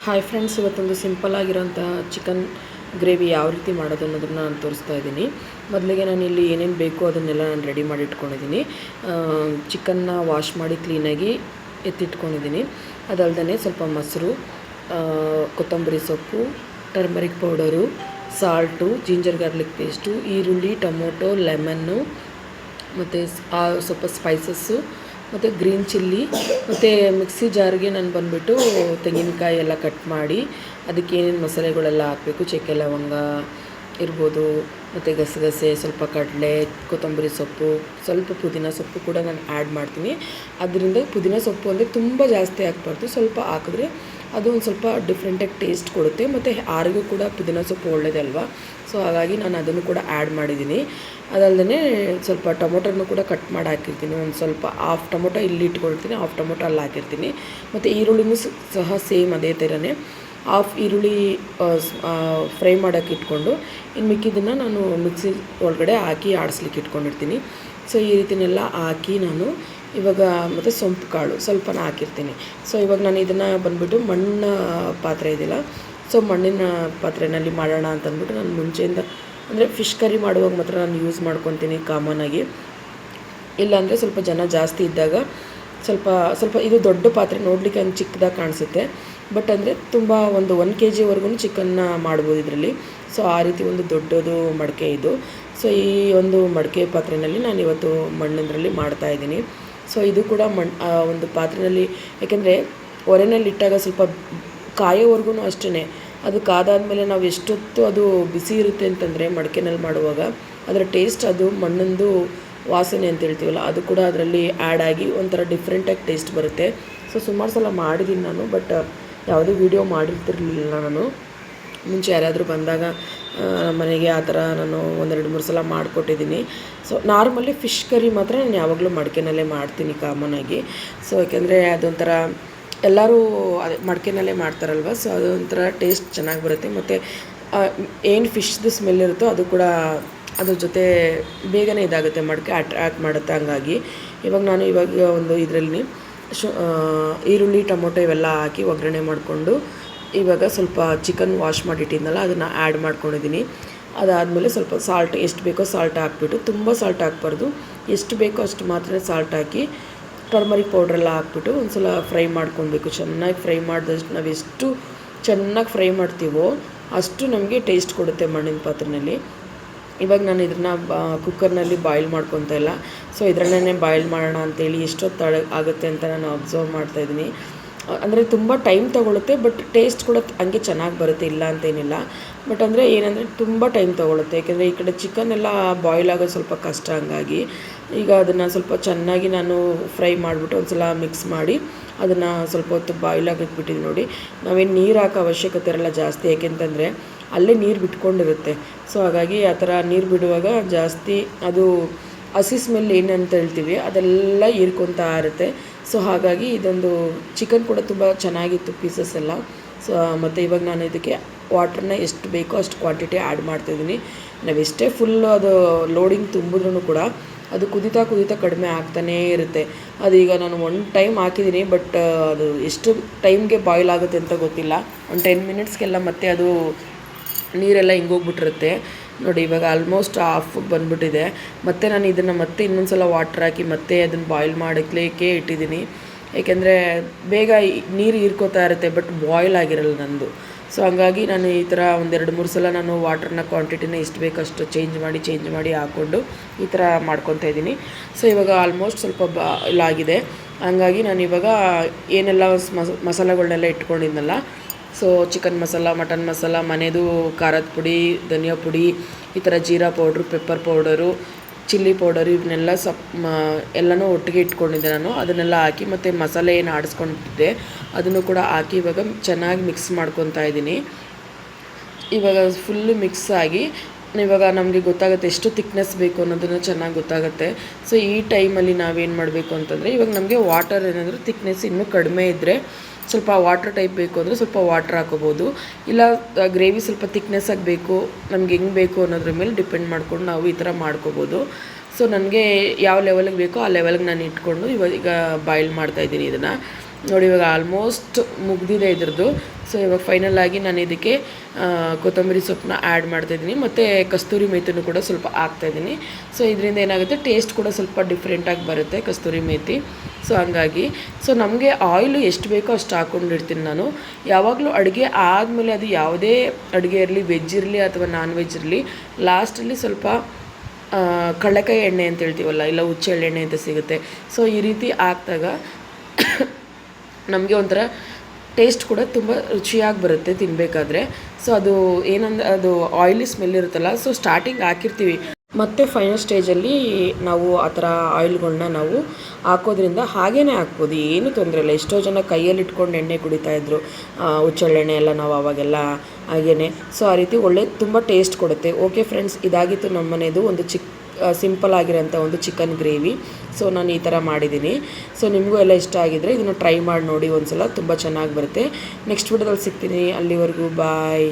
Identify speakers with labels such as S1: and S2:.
S1: Hi friends, ಇವತ್ತೊಂದು simple ಆಗಿರೋಂಥ chicken gravy ಯಾವ ರೀತಿ ಮಾಡೋದು ಅನ್ನೋದನ್ನು ನಾನು ತೋರಿಸ್ತಾ ಇದ್ದೀನಿ. ಮೊದಲಿಗೆ ನಾನು ಇಲ್ಲಿ ಏನೇನು ಬೇಕೋ ಅದನ್ನೆಲ್ಲ ನಾನು ರೆಡಿ ಮಾಡಿ ಇಟ್ಕೊಂಡಿದ್ದೀನಿ. ಚಿಕನ್ನ ವಾಶ್ ಮಾಡಿ ಕ್ಲೀನಾಗಿ ಎತ್ತಿಟ್ಕೊಂಡಿದ್ದೀನಿ. ಅದಲ್ಲದೆ ಸ್ವಲ್ಪ ಮೊಸರು, ಕೊತ್ತಂಬರಿ ಸೊಪ್ಪು, turmeric powder, salt, ginger garlic paste, ಈರುಳ್ಳಿ, ಟೊಮೊಟೊ, ಲೆಮನ್ನು, ಮತ್ತು ಸ್ವಲ್ಪ ಸ್ಪೈಸಸ್ಸು, ಮತ್ತು ಗ್ರೀನ್ ಚಿಲ್ಲಿ, ಮತ್ತು ಮಿಕ್ಸಿ ಜಾರ್ಗೆ ನಾನು ಬಂದುಬಿಟ್ಟು ತೆಂಗಿನಕಾಯಿ ಎಲ್ಲ ಕಟ್ ಮಾಡಿ ಅದಕ್ಕೆ ಏನೇನು ಮಸಾಲೆಗಳೆಲ್ಲ ಹಾಕಬೇಕು, ಚಕ್ಕೆ ಲವಂಗ ಇರ್ಬೋದು, ಮತ್ತು ಗಸಗಸೆ, ಸ್ವಲ್ಪ ಕಡಲೆ, ಕೊತ್ತಂಬರಿ ಸೊಪ್ಪು, ಸ್ವಲ್ಪ ಪುದೀನ ಸೊಪ್ಪು ಕೂಡ ನಾನು ಆ್ಯಡ್ ಮಾಡ್ತೀನಿ. ಅದರಿಂದ ಪುದೀನ ಸೊಪ್ಪು ಅಂದರೆ ತುಂಬ ಜಾಸ್ತಿ ಹಾಕ್ಬಾರ್ದು, ಸ್ವಲ್ಪ ಹಾಕಿದ್ರೆ ಅದು ಒಂದು ಸ್ವಲ್ಪ ಡಿಫ್ರೆಂಟಾಗಿ ಟೇಸ್ಟ್ ಕೊಡುತ್ತೆ. ಮತ್ತು ಆರಿಗೂ ಕೂಡ ಪುದೀನ ಸೊಪ್ಪು ಒಳ್ಳೆಯದಲ್ವಾ, ಸೊ ಹಾಗಾಗಿ ನಾನು ಅದನ್ನು ಕೂಡ ಆ್ಯಡ್ ಮಾಡಿದ್ದೀನಿ. ಅದಲ್ಲದೆ ಸ್ವಲ್ಪ ಟೊಮೊಟೊನೂ ಕೂಡ ಕಟ್ ಮಾಡಿ ಹಾಕಿರ್ತೀನಿ. ಒಂದು ಸ್ವಲ್ಪ ಹಾಫ್ ಟೊಮೊಟೊ ಇಲ್ಲಿ ಇಟ್ಕೊಳ್ತೀನಿ, ಹಾಫ್ ಟೊಮೊಟೊ ಅಲ್ಲಿ ಹಾಕಿರ್ತೀನಿ. ಮತ್ತು ಈರುಳ್ಳಿನೂ ಸಹ ಸೇಮ್ ಅದೇ ಥರನೇ ಹಾಫ್ ಈರುಳ್ಳಿ ಫ್ರೈ ಮಾಡೋಕ್ಕೆ ಇಟ್ಕೊಂಡು ಇನ್ನು ಮಿಕ್ಕಿದ್ದನ್ನು ನಾನು ಮಿಕ್ಸಿ ಒಳಗಡೆ ಹಾಕಿ ಆಡಿಸ್ಲಿಕ್ಕೆ ಇಟ್ಕೊಂಡಿರ್ತೀನಿ. ಸೊ ಈ ರೀತಿನೆಲ್ಲ ಹಾಕಿ ನಾನು ಇವಾಗ ಮತ್ತು ಸೊಂಪು ಕಾಳು ಸ್ವಲ್ಪನ ಹಾಕಿರ್ತೀನಿ. ಸೊ ಇವಾಗ ನಾನು ಇದನ್ನು ಬಂದುಬಿಟ್ಟು ಮಣ್ಣಿನ ಪಾತ್ರೆ ಇದೆಯಲ್ಲ, ಸೊ ಮಣ್ಣಿನ ಪಾತ್ರೆಯಲ್ಲಿ ಮಾಡೋಣ ಅಂತಂದ್ಬಿಟ್ಟು ನಾನು ಮುಂಚೆಯಿಂದ ಅಂದರೆ ಫಿಶ್ ಕರಿ ಮಾಡುವಾಗ ಮಾತ್ರ ನಾನು ಯೂಸ್ ಮಾಡ್ಕೊತೀನಿ ಕಾಮನಾಗಿ. ಇಲ್ಲಾಂದರೆ ಸ್ವಲ್ಪ ಜನ ಜಾಸ್ತಿ ಇದ್ದಾಗ ಸ್ವಲ್ಪ ಇದು ದೊಡ್ಡ ಪಾತ್ರೆ ನೋಡಲಿಕ್ಕೆ ಹಂಗೆ ಚಿಕ್ಕದಾಗಿ ಕಾಣಿಸುತ್ತೆ, ಬಟ್ ಅಂದರೆ ತುಂಬ ಒಂದು 1 kgವರೆಗೂ ಚಿಕನ್ನ ಮಾಡ್ಬೋದು ಇದರಲ್ಲಿ. ಸೊ ಆ ರೀತಿ ಒಂದು ದೊಡ್ಡದು ಮಡಿಕೆ ಇದು. ಸೊ ಈ ಒಂದು ಮಡಿಕೆ ಪಾತ್ರೆಯಲ್ಲಿ ನಾನು ಇವತ್ತು ಮಣ್ಣಿನದ್ರಲ್ಲಿ ಮಾಡ್ತಾಯಿದ್ದೀನಿ. ಸೊ ಇದು ಕೂಡ ಒಂದು ಪಾತ್ರೆಯಲ್ಲಿ, ಯಾಕೆಂದರೆ ಒಲೆಯಲ್ಲಿ ಇಟ್ಟಾಗ ಸ್ವಲ್ಪ ಕಾಯೋವರೆಗೂ ಅಷ್ಟೇ, ಅದು ಕಾದಾದಮೇಲೆ ನಾವು ಎಷ್ಟೊತ್ತು ಅದು ಬಿಸಿ ಇರುತ್ತೆ ಅಂತಂದರೆ ಮಡಿಕೆನಲ್ಲಿ ಮಾಡುವಾಗ ಅದರ ಟೇಸ್ಟ್, ಅದು ಮಣ್ಣಿಂದು ವಾಸನೆ ಅಂತ ಹೇಳ್ತೀವಲ್ಲ, ಅದು ಕೂಡ ಅದರಲ್ಲಿ ಆ್ಯಡ್ ಆಗಿ ಒಂಥರ ಡಿಫ್ರೆಂಟಾಗಿ ಟೇಸ್ಟ್ ಬರುತ್ತೆ. ಸೊ ಸುಮಾರು ಸಲ ಮಾಡಿದ್ದೀನಿ ನಾನು, ಬಟ್ ಯಾವುದೇ ವೀಡಿಯೋ ಮಾಡಿರ್ತಿರ್ಲಿಲ್ಲ ನಾನು. ಮುಂಚೆ ಯಾರಾದರೂ ಬಂದಾಗ ಮನೆಗೆ ಆ ಥರ ನಾನು 1-2-3 ಸಲ ಮಾಡಿಕೊಟ್ಟಿದ್ದೀನಿ. ಸೊ ನಾರ್ಮಲಿ ಫಿಶ್ ಕರಿ ಮಾತ್ರ ನಾನು ಯಾವಾಗಲೂ ಮಡಿಕೆನಲ್ಲೇ ಮಾಡ್ತೀನಿ ಕಾಮನಾಗಿ. ಸೊ ಯಾಕೆಂದರೆ ಅದೊಂಥರ ಎಲ್ಲರೂ ಅದೇ ಮಡಿಕೆನಲ್ಲೇ ಮಾಡ್ತಾರಲ್ವ, ಸೊ ಅದೊಂಥರ ಟೇಸ್ಟ್ ಚೆನ್ನಾಗಿ ಬರುತ್ತೆ. ಮತ್ತು ಏನು ಫಿಶ್ದು ಸ್ಮೆಲ್ ಇರುತ್ತೋ ಅದು ಕೂಡ ಅದ್ರ ಜೊತೆ ಬೇಗನೆ ಇದಾಗುತ್ತೆ, ಮಡಿಕೆ ಅಟ್ರಾಕ್ಟ್ ಮಾಡುತ್ತೆ. ಹಂಗಾಗಿ ಇವಾಗ ಒಂದು ಇದರಲ್ಲಿ ಈರುಳ್ಳಿ, ಟೊಮೊಟೊ ಇವೆಲ್ಲ ಹಾಕಿ ಒಗ್ಗರಣೆ ಮಾಡಿಕೊಂಡು ಇವಾಗ ಸ್ವಲ್ಪ ಚಿಕನ್ ವಾಶ್ ಮಾಡಿಟ್ಟಿದ್ನಲ್ಲ ಅದನ್ನು ಆ್ಯಡ್ ಮಾಡ್ಕೊಂಡಿದ್ದೀನಿ. ಅದಾದಮೇಲೆ ಸ್ವಲ್ಪ ಸಾಲ್ಟ್ ಎಷ್ಟು ಬೇಕೋ ಸಾಲ್ಟ್ ಹಾಕ್ಬಿಟ್ಟು, ತುಂಬ ಸಾಲ್ಟ್ ಹಾಕ್ಬಾರ್ದು, ಎಷ್ಟು ಬೇಕೋ ಅಷ್ಟು ಮಾತ್ರ ಸಾಲ್ಟ್ ಹಾಕಿ ಟರ್ಮರಿಕ್ ಪೌಡ್ರೆಲ್ಲ ಹಾಕ್ಬಿಟ್ಟು ಒಂದು ಸಲ ಫ್ರೈ ಮಾಡ್ಕೊಬೇಕು. ಚೆನ್ನಾಗಿ ಫ್ರೈ ಮಾಡಿದಷ್ಟು ನಾವು ಎಷ್ಟು ಚೆನ್ನಾಗಿ ಫ್ರೈ ಮಾಡ್ತೀವೋ ಅಷ್ಟು ನಮಗೆ ಟೇಸ್ಟ್ ಕೊಡುತ್ತೆ ಮಣ್ಣಿನ ಪಾತ್ರೆಯಲ್ಲಿ. ಇವಾಗ ನಾನು ಇದನ್ನು ಕುಕ್ಕರ್ನಲ್ಲಿ ಬಾಯ್ಲ್ ಮಾಡ್ಕೊತಾ ಇಲ್ಲ, ಸೊ ಇದರಲ್ಲೇ ಬಾಯ್ಲ್ ಮಾಡೋಣ ಅಂತೇಳಿ ಎಷ್ಟೊತ್ತು ಆಗುತ್ತೆ ಅಂತ ನಾನು ಅಬ್ಸರ್ವ್ ಮಾಡ್ತಾಯಿದ್ದೀನಿ. ಅಂದರೆ ತುಂಬ ಟೈಮ್ ತೊಗೊಳುತ್ತೆ, ಬಟ್ ಟೇಸ್ಟ್ ಕೂಡ ಹಂಗೆ ಚೆನ್ನಾಗಿ ಬರುತ್ತೆ, ಇಲ್ಲ ಅಂತೇನಿಲ್ಲ. ಬಟ್ ಅಂದರೆ ಏನಂದರೆ ತುಂಬ ಟೈಮ್ ತೊಗೊಳುತ್ತೆ, ಯಾಕೆಂದರೆ ಈ ಕಡೆ ಚಿಕನ್ ಎಲ್ಲ ಬಾಯ್ಲ್ ಆಗೋದು ಸ್ವಲ್ಪ ಕಷ್ಟ. ಹಂಗಾಗಿ ಈಗ ಅದನ್ನು ಸ್ವಲ್ಪ ಚೆನ್ನಾಗಿ ನಾನು ಫ್ರೈ ಮಾಡಿಬಿಟ್ಟು ಒಂದು ಸಲ ಮಿಕ್ಸ್ ಮಾಡಿ ಅದನ್ನು ಸ್ವಲ್ಪ ಹೊತ್ತು ಬಾಯ್ಲ್ ಆಗಕ್ಕೆ ಬಿಟ್ಟಿದ್ದೀನಿ. ನೋಡಿ, ನಾವೇನು ನೀರು ಹಾಕೋ ಅವಶ್ಯಕತೆ ಇರಲ್ಲ ಜಾಸ್ತಿ, ಏಕೆಂತಂದರೆ ಅಲ್ಲೇ ನೀರು ಬಿಟ್ಕೊಂಡಿರುತ್ತೆ. ಸೊ ಹಾಗಾಗಿ ಆ ಥರ ನೀರು ಬಿಡುವಾಗ ಜಾಸ್ತಿ ಅದು ಹಸಿ ಸ್ಮೆಲ್ ಏನಂತ ಹೇಳ್ತೀವಿ ಅದೆಲ್ಲ ಹೀರ್ಕೊತಾ ಇರುತ್ತೆ. ಸೊ ಹಾಗಾಗಿ ಇದೊಂದು ಚಿಕನ್ ಕೂಡ ತುಂಬ ಚೆನ್ನಾಗಿತ್ತು ಪೀಸಸ್ ಎಲ್ಲ. ಸೊ ಮತ್ತು ಇವಾಗ ನಾನು ಇದಕ್ಕೆ ವಾಟ್ರನ್ನ ಎಷ್ಟು ಬೇಕೋ ಅಷ್ಟು ಕ್ವಾಂಟಿಟಿ ಆ್ಯಡ್ ಮಾಡ್ತಾಯಿದ್ದೀನಿ. ನಾವೆಷ್ಟೇ ಫುಲ್ಲು ಅದು ಲೋಡಿಂಗ್ ತುಂಬಿದ್ರೂ ಕೂಡ ಅದು ಕುದೀತಾ ಕಡಿಮೆ ಆಗ್ತಾನೇ ಇರುತ್ತೆ. ಅದೀಗ ನಾನು 1 ಟೈಮ್ ಹಾಕಿದ್ದೀನಿ, ಬಟ್ ಅದು ಎಷ್ಟು ಟೈಮ್ಗೆ ಬಾಯ್ಲ್ ಆಗುತ್ತೆ ಅಂತ ಗೊತ್ತಿಲ್ಲ. ಒಂದು 10 ಮಿನಿಟ್ಸ್ಗೆಲ್ಲ ಮತ್ತೆ ಅದು ನೀರೆಲ್ಲ ಹಿಂಗೋಗ್ಬಿಟ್ಟಿರುತ್ತೆ. ನೋಡಿ, ಇವಾಗ ಆಲ್ಮೋಸ್ಟ್ ಹಾಫ್ ಬಂದುಬಿಟ್ಟಿದೆ. ಮತ್ತು ನಾನು ಇದನ್ನು ಮತ್ತೆ ಇನ್ನೊಂದು ಸಲ ವಾಟ್ರ್ ಹಾಕಿ ಮತ್ತೆ ಅದನ್ನು ಬಾಯ್ಲ್ ಮಾಡಲಿಕ್ಕೆ ಇಟ್ಟಿದ್ದೀನಿ. ಏಕೆಂದರೆ ಬೇಗ ನೀರು ಹೀರ್ಕೋತಾ ಇರುತ್ತೆ, ಬಟ್ ಬಾಯ್ಲ್ ಆಗಿರಲ್ಲ ನಂದು. ಸೊ ಹಂಗಾಗಿ ನಾನು ಈ ಥರ 1-2-3 ಸಲ ನಾನು ವಾಟ್ರನ್ನ ಕ್ವಾಂಟಿಟಿನ ಎಷ್ಟು ಬೇಕಷ್ಟು ಚೇಂಜ್ ಮಾಡಿ ಹಾಕ್ಕೊಂಡು ಈ ಥರ ಮಾಡ್ಕೊತಾ ಇದ್ದೀನಿ. ಸೊ ಇವಾಗ ಆಲ್ಮೋಸ್ಟ್ ಸ್ವಲ್ಪ ಬಾಯ್ಲ್ ಆಗಿದೆ. ಹಂಗಾಗಿ ನಾನು ಇವಾಗ ಏನೆಲ್ಲ ಮಸಾಲೆಗಳನ್ನೆಲ್ಲ ಇಟ್ಕೊಂಡಿದ್ನಲ್ಲ, so chicken masala, mutton masala, ಮನೆಯದು ಖಾರದ ಪುಡಿ, ಧನಿಯಾ ಪುಡಿ, ಈ ಥರ ಜೀರಾ powder, pepper powder, chilli powder, ಇವನ್ನೆಲ್ಲ ಎಲ್ಲನೂ ಒಟ್ಟಿಗೆ ಇಟ್ಕೊಂಡಿದ್ದೆ ನಾನು. ಅದನ್ನೆಲ್ಲ ಹಾಕಿ ಮತ್ತು ಮಸಾಲೆ ಏನು ಆಡಿಸ್ಕೊಂಡಿದ್ದೆ ಅದನ್ನು ಕೂಡ ಹಾಕಿ ಇವಾಗ ಚೆನ್ನಾಗಿ ಮಿಕ್ಸ್ ಮಾಡ್ಕೊತಾ ಇದ್ದೀನಿ. ಇವಾಗ ಫುಲ್ಲು ಮಿಕ್ಸ್ ಆಗಿ ಇವಾಗ ನಮಗೆ ಗೊತ್ತಾಗುತ್ತೆ ಎಷ್ಟು ತಿಕ್ನೆಸ್ ಬೇಕು ಅನ್ನೋದನ್ನು ಚೆನ್ನಾಗಿ ಗೊತ್ತಾಗುತ್ತೆ. ಸೊ ಈ ಟೈಮಲ್ಲಿ ನಾವೇನು ಮಾಡಬೇಕು ಅಂತಂದರೆ, ಇವಾಗ ನಮಗೆ ವಾಟರ್ ಏನಾದರೂ ತಿಕ್ನೆಸ್ ಇನ್ನೂ ಕಡಿಮೆ ಇದ್ದರೆ ಸ್ವಲ್ಪ ವಾಟ್ರ್ ಟೈಪ್ ಬೇಕು ಅಂದರೆ ಸ್ವಲ್ಪ ವಾಟ್ರ್ ಹಾಕೋಬೋದು, ಇಲ್ಲ ಗ್ರೇವಿ ಸ್ವಲ್ಪ ತಿಕ್ನೆಸ್ ಆಗಬೇಕು ನಮ್ಗೆ ಹೆಂಗೆ ಬೇಕು ಅನ್ನೋದ್ರ ಮೇಲೆ ಡಿಪೆಂಡ್ ಮಾಡ್ಕೊಂಡು ನಾವು ಈ ಥರ ಮಾಡ್ಕೋಬೋದು. ಸೊ ನನಗೆ ಯಾವ ಲೆವೆಲಿಗೆ ಬೇಕೋ ಆ ಲೆವೆಲ್ಗೆ ನಾನು ಇಟ್ಕೊಂಡು ಇವಾಗ ಬಾಯ್ಲ್ ಮಾಡ್ತಾಯಿದ್ದೀನಿ ಇದನ್ನು. ನೋಡಿ ಇವಾಗ ಆಲ್ಮೋಸ್ಟ್ ಮುಗ್ದಿದೆ ಇದ್ರದ್ದು. ಸೊ ಇವಾಗ ಫೈನಲ್ ಆಗಿ ನಾನು ಇದಕ್ಕೆ ಕೊತ್ತಂಬರಿ ಸೊಪ್ಪನ್ನ ಆ್ಯಡ್ ಮಾಡ್ತಾಯಿದ್ದೀನಿ ಮತ್ತು ಕಸ್ತೂರಿ ಮೇಥಿನೂ ಕೂಡ ಸ್ವಲ್ಪ ಹಾಕ್ತಾಯಿದ್ದೀನಿ. ಸೊ ಇದರಿಂದ ಏನಾಗುತ್ತೆ, ಟೇಸ್ಟ್ ಕೂಡ ಸ್ವಲ್ಪ ಡಿಫ್ರೆಂಟಾಗಿ ಬರುತ್ತೆ ಕಸ್ತೂರಿ ಮೇಥಿ. ಸೊ ಹಂಗಾಗಿ ನಮಗೆ ಆಯಿಲು ಎಷ್ಟು ಬೇಕೋ ಅಷ್ಟು ಹಾಕ್ಕೊಂಡಿರ್ತೀನಿ ನಾನು. ಯಾವಾಗಲೂ ಅಡುಗೆ ಆದಮೇಲೆ ಅದು ಯಾವುದೇ ಅಡುಗೆ ಇರಲಿ, ವೆಜ್ ಇರಲಿ ಅಥವಾ ನಾನ್ ವೆಜ್ ಇರಲಿ, ಲಾಸ್ಟಲ್ಲಿ ಸ್ವಲ್ಪ ಕಡಲೆಕಾಯಿ ಎಣ್ಣೆ ಅಂತ ಹೇಳ್ತೀವಲ್ಲ, ಇಲ್ಲ ಹುಚ್ಚೆಳ್ಳೆಣ್ಣೆ ಅಂತ ಸಿಗುತ್ತೆ. ಸೊ ಈ ರೀತಿ ಹಾಕಿದಾಗ ನಮಗೆ ಒಂಥರ ಟೇಸ್ಟ್ ಕೂಡ ತುಂಬ ರುಚಿಯಾಗಿ ಬರುತ್ತೆ ತಿನ್ನಬೇಕಾದ್ರೆ. ಸೊ ಅದು ಏನಂದ್ರೆ ಅದು ಆಯಿಲಿ ಸ್ಮೆಲ್ ಇರುತ್ತಲ್ಲ, ಸೊ ಸ್ಟಾರ್ಟಿಂಗ್ ಹಾಕಿರ್ತೀವಿ, ಮತ್ತು ಫೈನಲ್ ಸ್ಟೇಜಲ್ಲಿ ನಾವು ಆ ಥರ ಆಯಿಲ್ಗಳನ್ನ ನಾವು ಹಾಕೋದ್ರಿಂದ ಹಾಗೇ ಹಾಕ್ಬೋದು, ಏನೂ ತೊಂದರೆ ಇಲ್ಲ. ಎಷ್ಟೋ ಜನ ಕೈಯಲ್ಲಿ ಇಟ್ಕೊಂಡು ಎಣ್ಣೆ ಕುಡಿತಾಯಿದ್ರು, ಹುಚ್ಚೆಳ್ಳೆಣ್ಣೆ ಎಲ್ಲ ನಾವು ಆವಾಗೆಲ್ಲ ಹಾಗೇ. ಸೊ ಆ ರೀತಿ ಒಳ್ಳೆ ತುಂಬ ಟೇಸ್ಟ್ ಕೊಡುತ್ತೆ. ಓಕೆ ಫ್ರೆಂಡ್ಸ್, ಇದಾಗಿತ್ತು ನಮ್ಮ ಮನೆಯದು ಒಂದು ಸಿಂಪಲ್ ಆಗಿರೋಂಥ ಒಂದು ಚಿಕನ್ ಗ್ರೇವಿ. ಸೊ ನಾನು ಈ ಥರ ಮಾಡಿದ್ದೀನಿ. ಸೊ ನಿಮಗೂ ಎಲ್ಲ ಇಷ್ಟ ಆಗಿದ್ದರೆ ಇದನ್ನು ಟ್ರೈ ಮಾಡಿ ನೋಡಿ ಒಂದು ಸಲ, ತುಂಬ ಚೆನ್ನಾಗಿ ಬರುತ್ತೆ. ನೆಕ್ಸ್ಟ್ ವಿಡಿಯೋದಲ್ಲಿ ಸಿಗ್ತೀನಿ, ಅಲ್ಲಿವರೆಗೂ ಬಾಯ್.